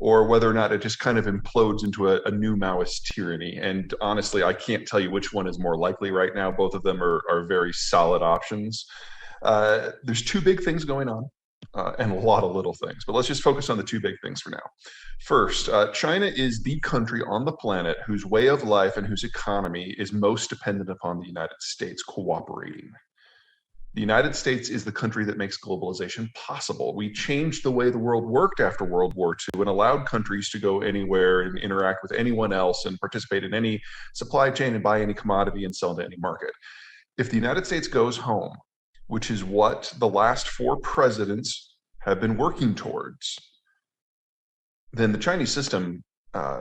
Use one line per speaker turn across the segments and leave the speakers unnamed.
or whether or not it just kind of implodes into a new Maoist tyranny. And honestly, I can't tell you which one is more likely right now. Both of them are very solid options. There's two big things going on. And a lot of little things, but let's just focus on the two big things for now. First, China is the country on the planet whose way of life and whose economy is most dependent upon the United States cooperating. The United States is the country that makes globalization possible. We changed the way the world worked after World War II and allowed countries to go anywhere and interact with anyone else and participate in any supply chain and buy any commodity and sell to any market. If the United States goes home, which is what the last four presidents have been working towards, then the Chinese system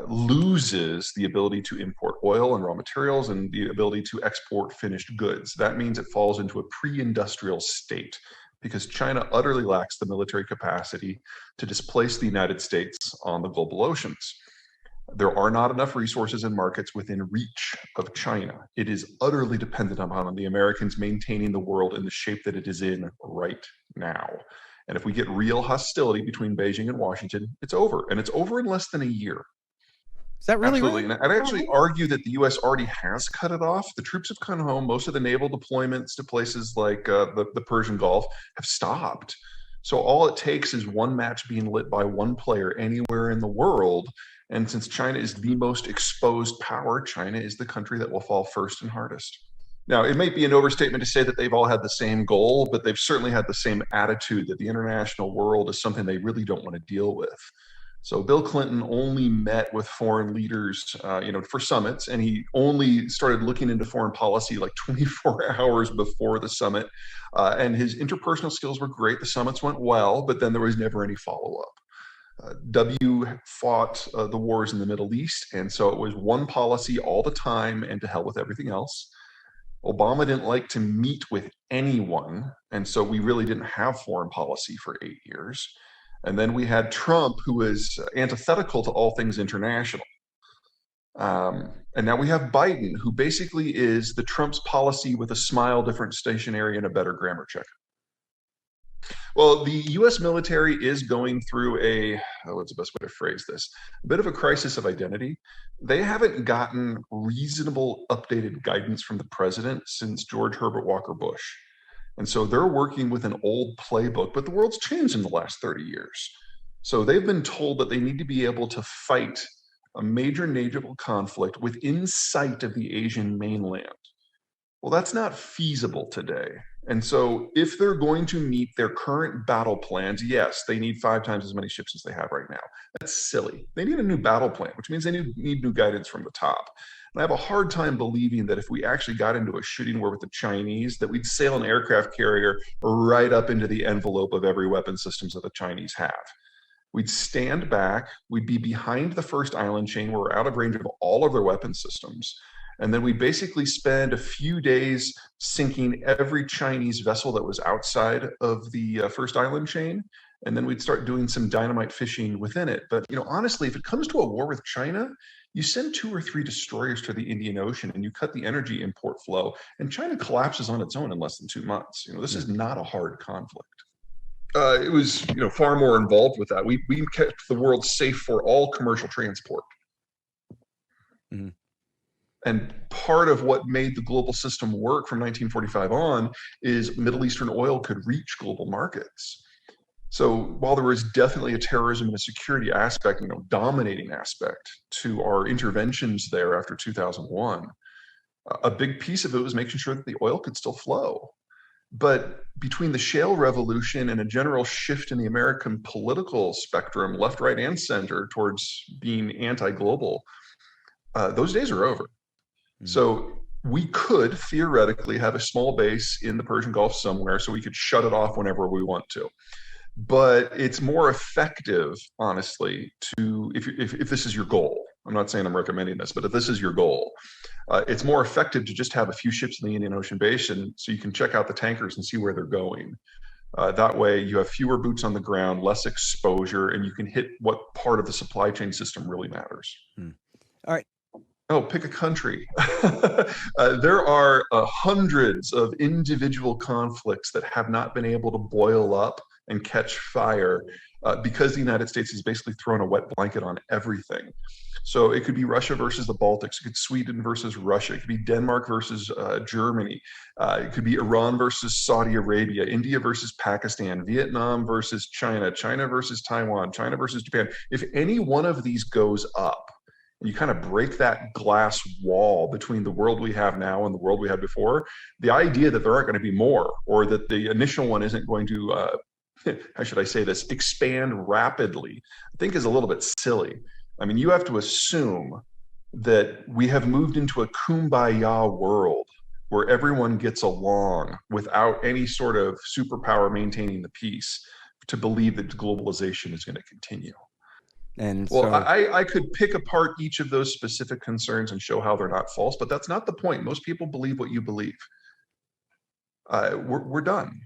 loses the ability to import oil and raw materials and the ability to export finished goods. That means it falls into a pre-industrial state because China utterly lacks the military capacity to displace the United States on the global oceans. There are not enough resources and markets within reach of China. It is utterly dependent upon the Americans maintaining the world in the shape that it is in right now. And if we get real hostility between Beijing and Washington, it's over. And it's over in less than a year.
Is that really
Absolutely.
right?
And I'd actually argue that the U.S. already has cut it off. The troops have come home. Most of the naval deployments to places like the Persian Gulf have stopped. So all it takes is one match being lit by one player anywhere in the world. And since China is the most exposed power, China is the country that will fall first and hardest. Now, it might be an overstatement to say that they've all had the same goal, but they've certainly had the same attitude that the international world is something they really don't want to deal with. So Bill Clinton only met with foreign leaders, for summits, and he only started looking into foreign policy like 24 hours before the summit. And his interpersonal skills were great. The summits went well, but then there was never any follow-up. W fought the wars in the Middle East, and so it was one policy all the time and to hell with everything else. Obama didn't like to meet with anyone, and so we really didn't have foreign policy for 8 years. And then we had Trump, who was antithetical to all things international. And now we have Biden, who basically is the Trump's policy with a smile, different stationery, and a better grammar check. Well, the U.S. military is going through what's the best way to phrase this? A bit of a crisis of identity. They haven't gotten reasonable updated guidance from the president since George Herbert Walker Bush. And so they're working with an old playbook, but the world's changed in the last 30 years. So they've been told that they need to be able to fight a major naval conflict within sight of the Asian mainland. Well, that's not feasible today. And so if they're going to meet their current battle plans, yes, they need 5 times as many ships as they have right now. That's silly. They need a new battle plan, which means they need new guidance from the top. And I have a hard time believing that if we actually got into a shooting war with the Chinese, that we'd sail an aircraft carrier right up into the envelope of every weapon systems that the Chinese have. We'd stand back, we'd be behind the first island chain, where we're out of range of all of their weapon systems. And then we basically spend a few days sinking every Chinese vessel that was outside of the first island chain. And then we'd start doing some dynamite fishing within it. But, honestly, if it comes to a war with China, you send 2 or 3 destroyers to the Indian Ocean and you cut the energy import flow, and China collapses on its own in less than 2 months. This is not a hard conflict. It was, far more involved with that. We kept the world safe for all commercial transport. Mm-hmm. And part of what made the global system work from 1945 on is Middle Eastern oil could reach global markets. So while there was definitely a terrorism and a security aspect, dominating aspect to our interventions there after 2001, a big piece of it was making sure that the oil could still flow. But between the shale revolution and a general shift in the American political spectrum, left, right, and center, towards being anti-global, those days are over. So we could theoretically have a small base in the Persian Gulf somewhere so we could shut it off whenever we want to. But it's more effective, honestly, if this is your goal. I'm not saying I'm recommending this, but if this is your goal, it's more effective to just have a few ships in the Indian Ocean basin so you can check out the tankers and see where they're going. That way you have fewer boots on the ground, less exposure, and you can hit what part of the supply chain system really matters.
All right.
Oh, pick a country. There are hundreds of individual conflicts that have not been able to boil up and catch fire because the United States has basically thrown a wet blanket on everything. So it could be Russia versus the Baltics. It could be Sweden versus Russia. It could be Denmark versus Germany. It could be Iran versus Saudi Arabia, India versus Pakistan, Vietnam versus China, China versus Taiwan, China versus Japan. If any one of these goes up, and you kind of break that glass wall between the world we have now and the world we had before, the idea that there aren't going to be more, or that the initial one isn't going to, how should I say this, expand rapidly, I think is a little bit silly. I mean, you have to assume that we have moved into a kumbaya world where everyone gets along without any sort of superpower maintaining the peace to believe that globalization is going to continue.
And
well,
so
I could pick apart each of those specific concerns and show how they're not false, but that's not the point. Most people believe what you believe. We're done.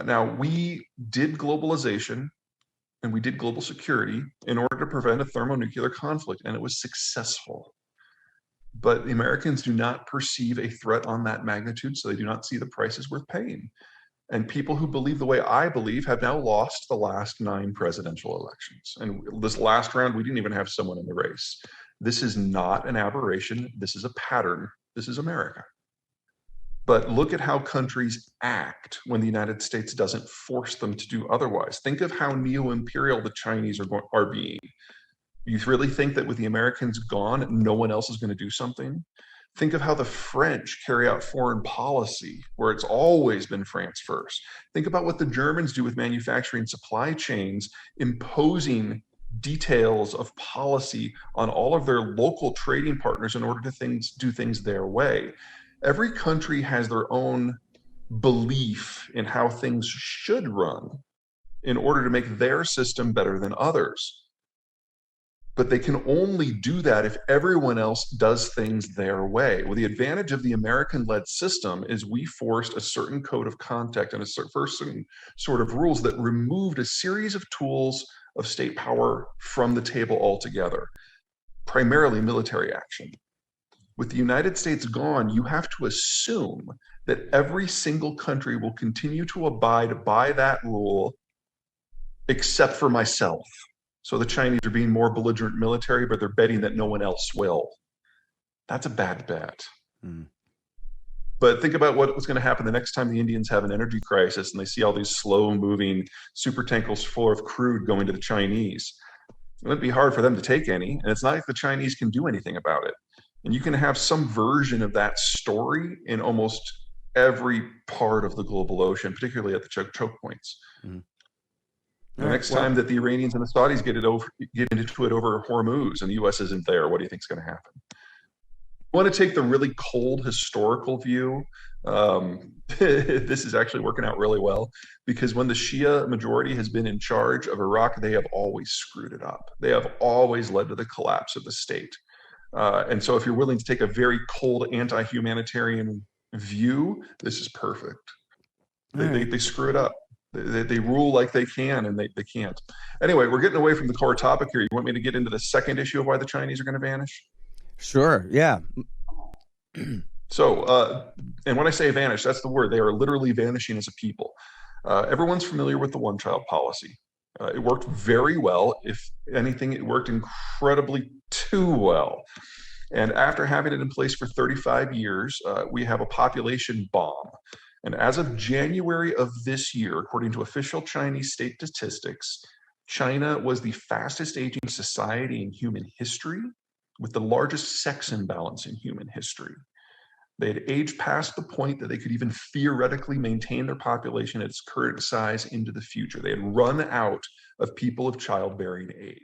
Now, we did globalization and we did global security in order to prevent a thermonuclear conflict, and it was successful. But the Americans do not perceive a threat on that magnitude, so they do not see the prices worth paying. And people who believe the way I believe have now lost the last 9 presidential elections. And this last round, we didn't even have someone in the race. This is not an aberration. This is a pattern. This is America. But look at how countries act when the United States doesn't force them to do otherwise. Think of how neo-imperial the Chinese are being. You really think that with the Americans gone, no one else is going to do something? Think of how the French carry out foreign policy, where it's always been France first. Think about what the Germans do with manufacturing supply chains, imposing details of policy on all of their local trading partners in order to do things their way. Every country has their own belief in how things should run in order to make their system better than others. But they can only do that if everyone else does things their way. Well, the advantage of the American-led system is we forced a certain code of conduct and a certain sort of rules that removed a series of tools of state power from the table altogether, primarily military action. With the United States gone, you have to assume that every single country will continue to abide by that rule, except for myself. So the Chinese are being more belligerent military, but they're betting that no one else will. That's a bad bet. But think about what's going to happen the next time the Indians have an energy crisis and they see all these slow-moving super tankers full of crude going to the Chinese. It would be hard for them to take any, and it's not like the Chinese can do anything about it. And you can have some version of that story in almost every part of the global ocean, particularly at the choke points. The next time that the Iranians and the Saudis get into it over Hormuz and the U.S. isn't there, what do you think is going to happen? I want to take the really cold historical view. This is actually working out really well, because when the Shia majority has been in charge of Iraq, they have always screwed it up. They have always led to the collapse of the state. And so if you're willing to take a very cold anti-humanitarian view, this is perfect. They screw it up. They rule like they can, and they can't. Anyway, we're getting away from the core topic here. You want me to get into the second issue of why the Chinese are going to vanish?
Sure, yeah.
So, and when I say vanish, that's the word. They are literally vanishing as a people. Everyone's familiar with the one-child policy. It worked very well. If anything, it worked incredibly too well. And after having it in place for 35 years, we have a population bomb. And as of January of this year, according to official Chinese state statistics, China was the fastest aging society in human history, with the largest sex imbalance in human history. They had aged past the point that they could even theoretically maintain their population at its current size into the future. They had run out of people of childbearing age.